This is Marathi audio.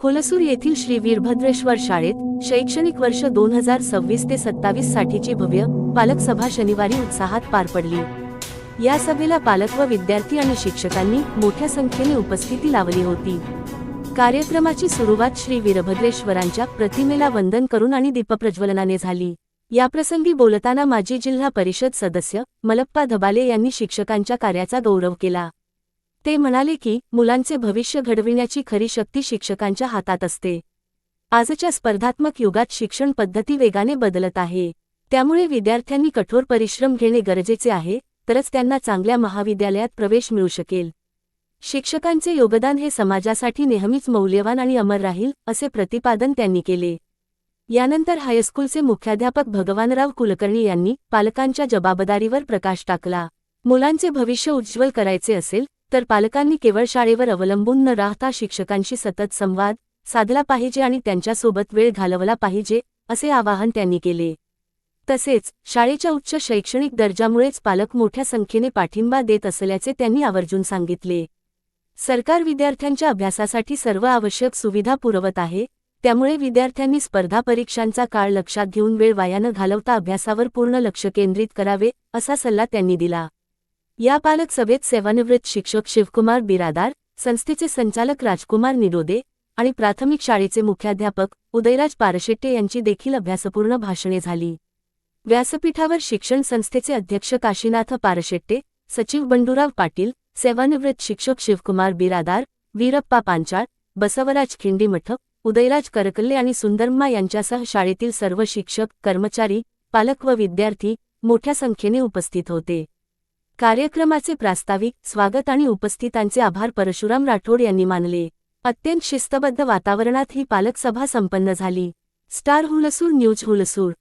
हुलसूर येथील श्री वीरभद्रेश्वर शाळेत शैक्षणिक वर्ष 2026 ते 27 साठीची भव्य पालक सभा शनिवारी उत्साहात पार पडली। या सभेला पालक व विद्यार्थी आणि शिक्षकांनी मोठ्या संख्येने उपस्थिती लावली होती। कार्यक्रमाची सुरुवात श्री वीरभद्रेश्वरांच्या प्रतिमेला वंदन करून आणि दीपप्रज्वलनाने झाली। याप्रसंगी बोलताना माजी जिल्हा परिषद सदस्य मलप्पा धबाले यांनी शिक्षकांच्या कार्याचा गौरव केला। ते म्हणाले की मुलांचे भविष्य घडविण्याची खरी शक्ती शिक्षकांच्या हातात असते। आजच्या स्पर्धात्मक युगात शिक्षण पद्धती वेगाने बदलत आहे, त्यामुळे विद्यार्थ्यांनी कठोर परिश्रम घेणे गरजेचे आहे, तरच त्यांना चांगल्या महाविद्यालयात प्रवेश मिळू शकेल। शिक्षकांचे योगदान हे समाजासाठी नेहमीच मौल्यवान आणि अमर राहील, असे प्रतिपादन त्यांनी केले। यानंतर हायस्कूलचे मुख्याध्यापक भगवानराव कुलकर्णी यांनी पालकांच्या जबाबदारीवर प्रकाश टाकला। मुलांचे भविष्य उज्ज्वल करायचे असेल तर पालकांनी केवळ शाळेवर अवलंबून न राहता शिक्षकांशी सतत संवाद साधला पाहिजे आणि त्यांच्यासोबत वेळ घालवला पाहिजे, असे आवाहन त्यांनी केले। तसेच शाळेच्या उच्च शैक्षणिक दर्जामुळेच पालक मोठ्या संख्येने पाठिंबा देत असल्याचे त्यांनी आवर्जून सांगितले। सरकार विद्यार्थ्यांच्या अभ्यासासाठी सर्व आवश्यक सुविधा पुरवत आहे, त्यामुळे विद्यार्थ्यांनी स्पर्धा परीक्षांचा काळ लक्षात घेऊन वेळ वाया न घालवता अभ्यासावर पूर्ण लक्ष केंद्रित करावे, असा सल्ला त्यांनी दिला। या पालक सभेत सेवानिवृत्त शिक्षक शिवकुमार बिरादार, संस्थेचे संचालक राजकुमार निरोदे आणि प्राथमिक शाळेचे मुख्याध्यापक उदयराज पारशेट्टे यांची देखील अभ्यासपूर्ण भाषणे झाली। व्यासपीठावर शिक्षण संस्थेचे अध्यक्ष काशीनाथ पारशेट्टे, सचिव बंडूराव पाटील, सेवानिवृत्त शिक्षक शिवकुमार बिरादार, वीरप्पा पांचाळ, बसवराज खिंडीमठ, उदयराज करकल्ले आणि सुंदरम्मा यांच्यासह शाळेतील सर्व शिक्षक, कर्मचारी, पालक व विद्यार्थी मोठ्या संख्येने उपस्थित होते। कार्यक्रमाचे प्रास्ताविक, स्वागत आणि उपस्थितांचे आभार परशुराम राठोड यांनी मानले। अत्यंत शिस्तबद्ध वातावरणात ही पालक सभा संपन्न झाली। Star Hulsoor news Hulsoor.